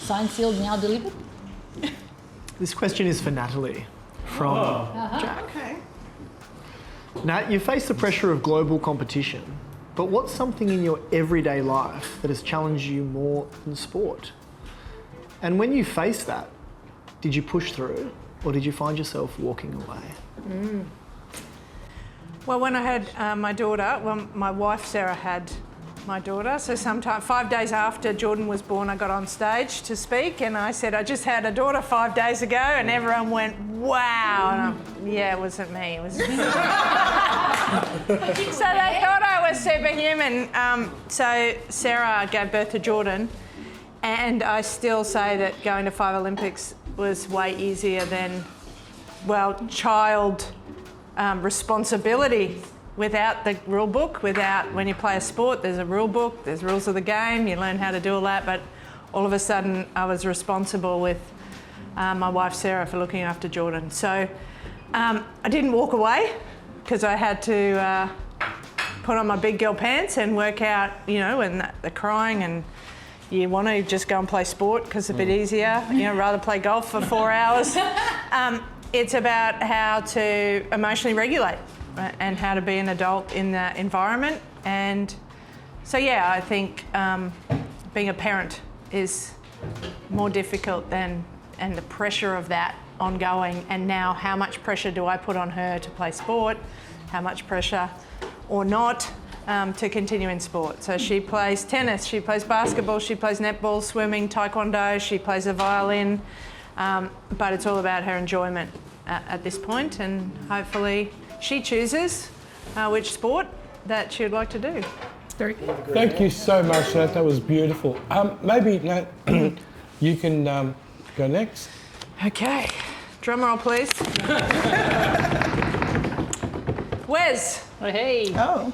Signed, sealed, now delivered. This question is for Natalie from Jack. Okay. Nat, you face the pressure of global competition, but what's something in your everyday life that has challenged you more than sport? And when you faced that, did you push through or did you find yourself walking away? Well, when I had my daughter, my wife Sarah had my daughter, so sometime 5 days after Jordan was born, I got on stage to speak and I said, I just had a daughter 5 days ago, and everyone went, wow. And it wasn't me, it was So they thought I was superhuman. So Sarah gave birth to Jordan, and I still say that going to 5 Olympics was way easier than, child responsibility. Without the rule book, when you play a sport, there's a rule book, there's rules of the game, you learn how to do all that, but all of a sudden I was responsible with my wife Sarah for looking after Jordan. So I didn't walk away because I had to put on my big girl pants and work out, and the crying, and you want to just go and play sport because it's a bit easier, rather play golf for 4 hours. It's about how to emotionally regulate and how to be an adult in that environment. And so, I think being a parent is more difficult and the pressure of that ongoing. And now how much pressure do I put on her to play sport? How much pressure or not to continue in sport? So she plays tennis, she plays basketball, she plays netball, swimming, taekwondo, she plays the violin. But it's all about her enjoyment at this point, and hopefully she chooses which sport that she would like to do. Very good. Thank you so much, Nat. That was beautiful. Maybe, Nat, you can go next. Okay, drum roll, please. Wes. Hey. Oh.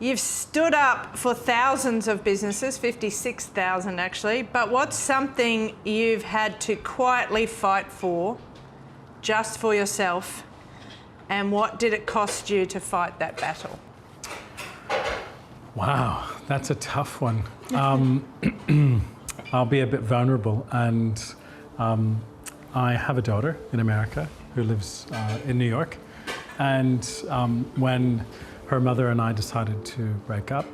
You've stood up for thousands of businesses, 56,000 actually, but what's something you've had to quietly fight for, just for yourself, and what did it cost you to fight that battle? Wow, that's a tough one. I'll be a bit vulnerable, and I have a daughter in America who lives in New York, and when her mother and I decided to break up,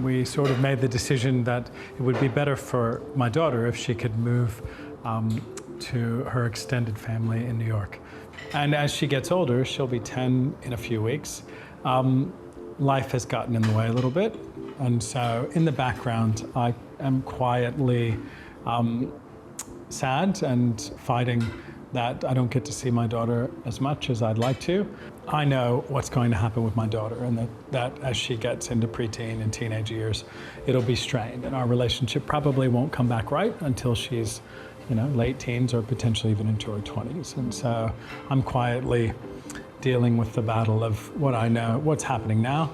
we sort of made the decision that it would be better for my daughter if she could move to her extended family in New York. And as she gets older, she'll be 10 in a few weeks, life has gotten in the way a little bit. And so in the background, I am quietly sad and fighting that I don't get to see my daughter as much as I'd like to. I know what's going to happen with my daughter, and that as she gets into preteen and teenage years, it'll be strained, and our relationship probably won't come back right until she's, late teens or potentially even into her 20s. And so I'm quietly dealing with the battle of what I know, what's happening now.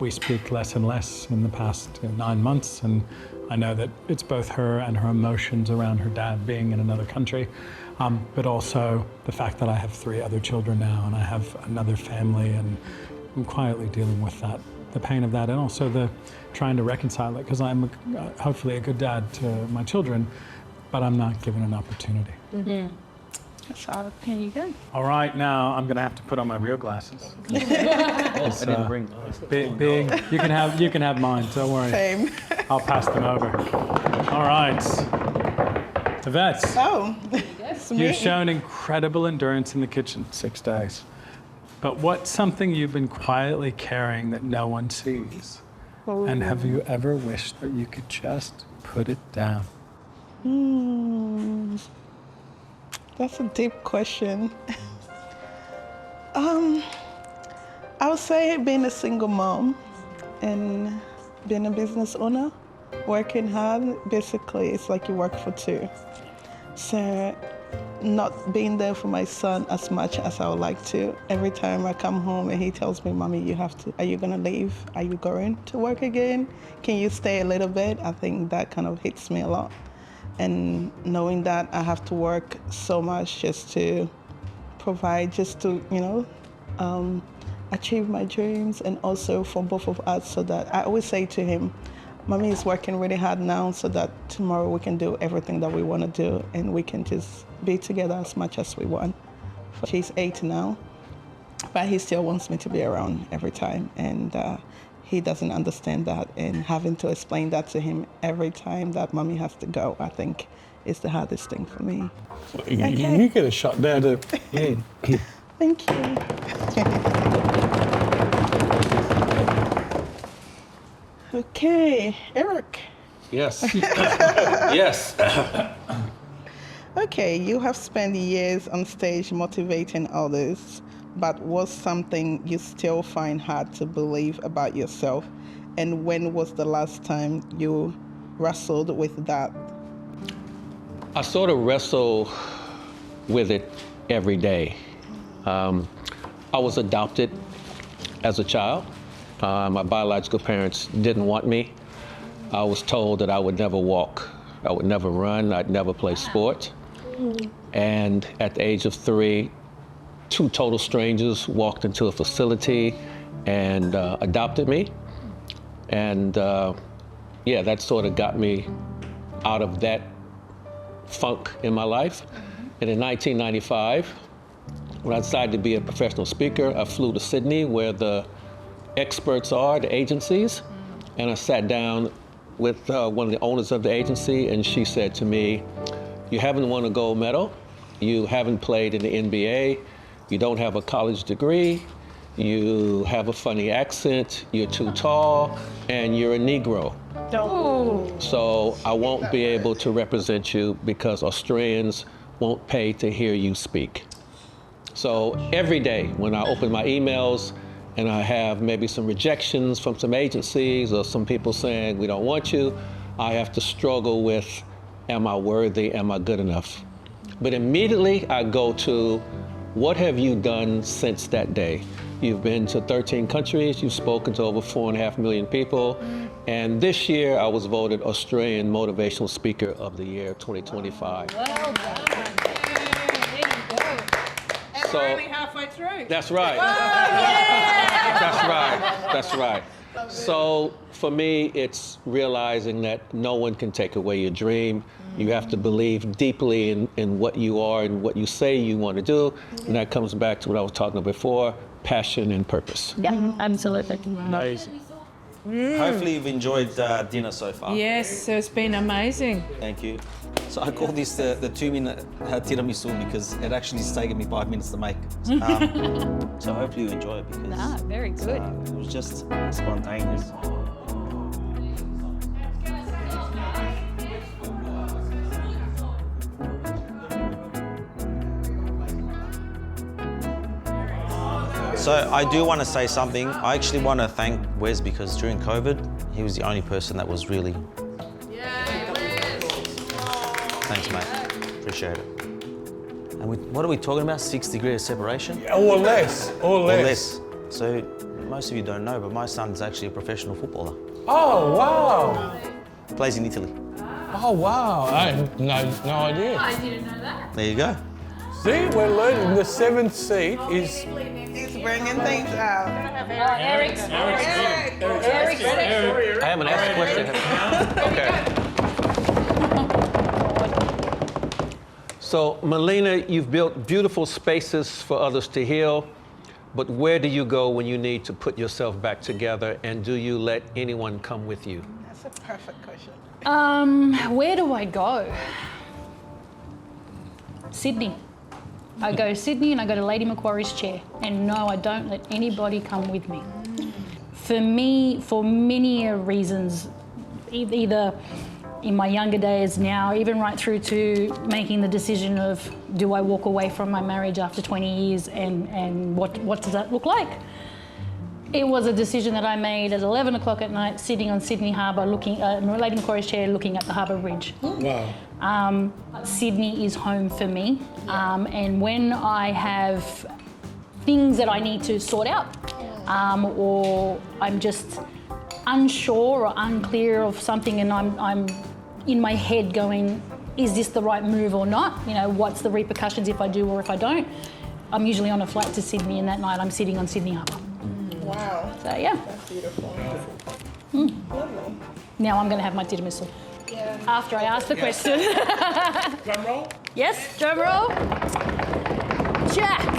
We speak less and less in the past 9 months, and I know that it's both her and her emotions around her dad being in another country, but also the fact that I have 3 other children now and I have another family, and I'm quietly dealing with that, the pain of that, and also the trying to reconcile it, because I'm hopefully a good dad to my children, but I'm not given an opportunity. Mm-hmm. So, here you go. All right, now I'm gonna have to put on my real glasses. I didn't bring. Big. You can have mine. Don't worry. Same. I'll pass them over. All right, Evette. Oh, it's me. You've shown incredible endurance in the kitchen, 6 days. But what's something you've been quietly carrying that no one sees? Oh. And have you ever wished that you could just put it down? That's a deep question. I would say being a single mom and being a business owner, working hard, basically it's like you work for 2. So not being there for my son as much as I would like to. Every time I come home and he tells me, Mommy, are you gonna leave? Are you going to work again? Can you stay a little bit? I think that kind of hits me a lot. And knowing that I have to work so much just to provide, just to, achieve my dreams, and also for both of us, so that I always say to him, Mommy is working really hard now so that tomorrow we can do everything that we want to do and we can just be together as much as we want. She's 8 now, but he still wants me to be around every time, and he doesn't understand that, and having to explain that to him every time that Mommy has to go, I think is the hardest thing for me. Okay. You get a shot there to... Yeah. Thank you. Okay, Eric. Yes. Yes. Okay, you have spent years on stage motivating others, but what's something you still find hard to believe about yourself? And when was the last time you wrestled with that? I sort of wrestle with it every day. I was adopted as a child. My biological parents didn't want me. I was told that I would never walk, I would never run, I'd never play sport. And at the age of 3, 2 total strangers walked into a facility and adopted me. And that sort of got me out of that funk in my life. And in 1995, when I decided to be a professional speaker, I flew to Sydney, where the experts are, the agencies, and I sat down with one of the owners of the agency, and she said to me, "You haven't won a gold medal, you haven't played in the NBA, you don't have a college degree, you have a funny accent, you're too tall, and you're a Negro. So I won't be able to represent you because Australians won't pay to hear you speak." So every day when I open my emails and I have maybe some rejections from some agencies or some people saying, "We don't want you," I have to struggle with, am I worthy, am I good enough? But immediately I go to What have you done since that day? You've been to 13 countries, you've spoken to over 4.5 million people, and this year I was voted Australian Motivational Speaker of the Year 2025. Well done. There you go. And So- we're only halfway through. That's right. That's right. So for me, it's realizing that no one can take away your dream. You have to believe deeply in what you are and what you say you want to do. And that comes back to what I was talking about before, passion and purpose. Yeah, absolutely. Amazing. Hopefully you've enjoyed dinner so far. Yes, so it's been amazing. Thank you. So I call this the 2-minute tiramisu because it actually has taken me 5 minutes to make. So hopefully you enjoy it because Ah, very good. it was just spontaneous. So I do want to say something. I actually want to thank Wes because during COVID, he was the only person that was really... Thanks, mate. Appreciate it. And what are we talking about? 6 degrees of separation? Or less. Or less. So most of you don't know, but my son's actually a professional footballer. Oh, wow. Plays in Italy. Oh, wow. I had no idea. I didn't know that. There you go. See, we're learning. The 7th seat is... He's bringing things out. Eric's. I haven't asked a question. Okay. So, Melina, you've built beautiful spaces for others to heal, but where do you go when you need to put yourself back together, and do you let anyone come with you? That's a perfect question. Where do I go? Sydney. I go to Sydney and I go to Lady Macquarie's chair. And no, I don't let anybody come with me. For me, for many reasons, either in my younger days now, even right through to making the decision of, do I walk away from my marriage after 20 years and what does that look like? It was a decision that I made at 11 o'clock at night, sitting on Sydney Harbour, looking at Lady Macquarie's chair, looking at the Harbour Bridge. Wow. Sydney is home for me, and when I have things that I need to sort out, or I'm just unsure or unclear of something, and I'm in my head going, is this the right move or not? You know, what's the repercussions if I do or if I don't? I'm usually on a flight to Sydney, and that night I'm sitting on Sydney Harbour. Wow. So yeah. That's beautiful. Lovely. Now I'm going to have my tiramisu. Yeah. After I ask the question. Drum roll? Yes, drum roll. Jack,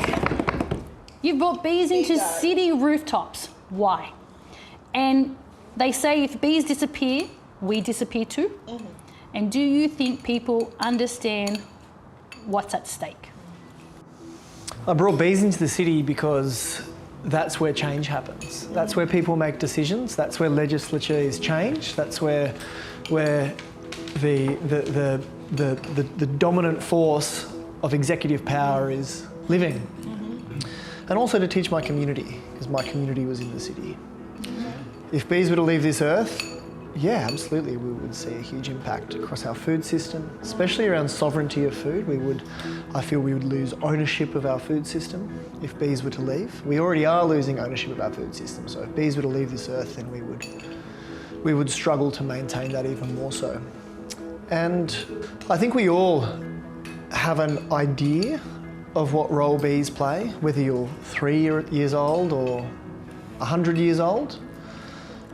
you've brought bees into city rooftops. Why? And they say if bees disappear, we disappear too. Mm-hmm. And do you think people understand what's at stake? I brought bees into the city because that's where change happens. That's where people make decisions. That's where legislature is changed. That's where the dominant force of executive power is living. Mm-hmm. And also to teach my community, because my community was in the city. Mm-hmm. If bees were to leave this earth, yeah, absolutely, we would see a huge impact across our food system, especially around sovereignty of food. I feel we would lose ownership of our food system if bees were to leave. We already are losing ownership of our food system, so if bees were to leave this earth, then we would struggle to maintain that even more so. And I think we all have an idea of what role bees play, whether you're 3 years old or 100 years old.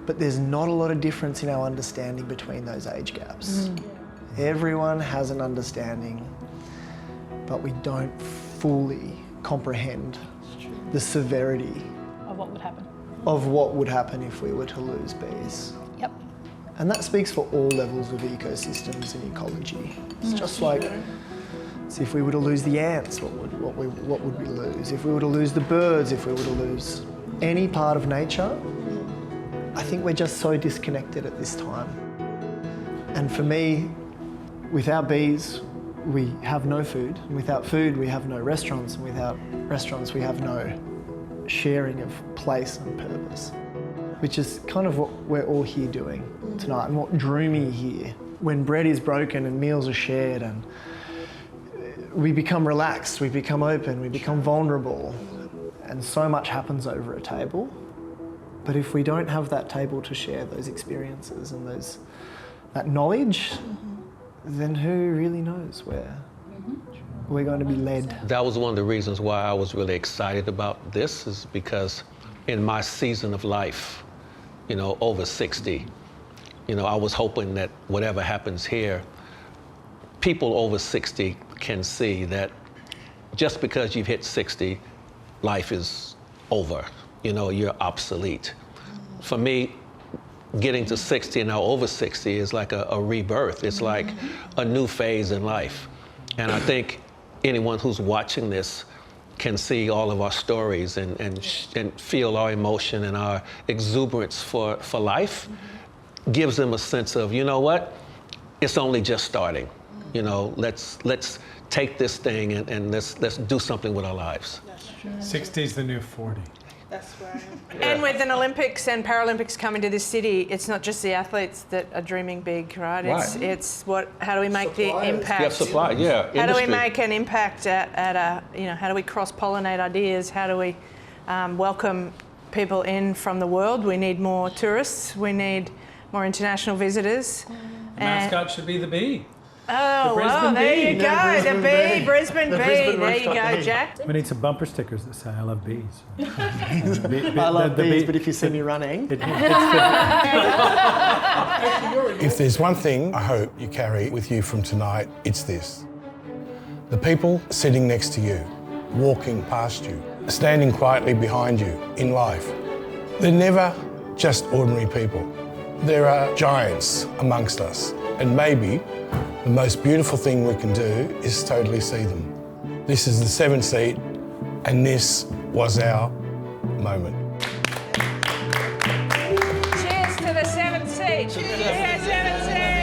But there's not a lot of difference in our understanding between those age gaps. Mm. Everyone has an understanding, but we don't fully comprehend the severity Of what would happen. Of what would happen if we were to lose bees. Yep. And that speaks for all levels of ecosystems and ecology. It's just like, so if we were to lose the ants, what would we lose? If we were to lose the birds, if we were to lose any part of nature, I think we're just so disconnected at this time. And for me, without bees, we have no food. And without food, we have no restaurants. And without restaurants, we have no sharing of place and purpose, which is kind of what we're all here doing tonight and what drew me here. When bread is broken and meals are shared and we become relaxed, we become open, we become vulnerable, and so much happens over a table. But if we don't have that table to share those experiences and that knowledge, then who really knows where we're going to be led? That was one of the reasons why I was really excited about this, is because in my season of life, you know, over 60, you know, I was hoping that whatever happens here, people over 60 can see that just because you've hit 60, life is over. You know, you're obsolete. For me, getting to 60 and now over 60 is like a rebirth. It's like a new phase in life. And I think anyone who's watching this can see all of our stories and feel our emotion and our exuberance for life, gives them a sense of, you know what, it's only just starting. You know, let's take this thing and let's do something with our lives. 60 is the new 40. That's right. And with an Olympics and Paralympics coming to this city, it's not just the athletes that are dreaming big, right? It's how do we make the impact? Yeah, supply, yeah. How do we make an impact at a, you know, how do we cross-pollinate ideas? How do we welcome people in from the world? We need more tourists. We need more international visitors. The mascot should be the bee. Oh, well, there you go. The bee, Brisbane bee. There you go, Jack. We need some bumper stickers that say, I love bees. I love bees, but if you see me running... If there's one thing I hope you carry with you from tonight, it's this. The people sitting next to you, walking past you, standing quietly behind you in life, they're never just ordinary people. There are giants amongst us, and maybe the most beautiful thing we can do is totally see them. This is the 7th seat, and this was our moment. Cheers to the 7th seat. Cheers, 7th seat.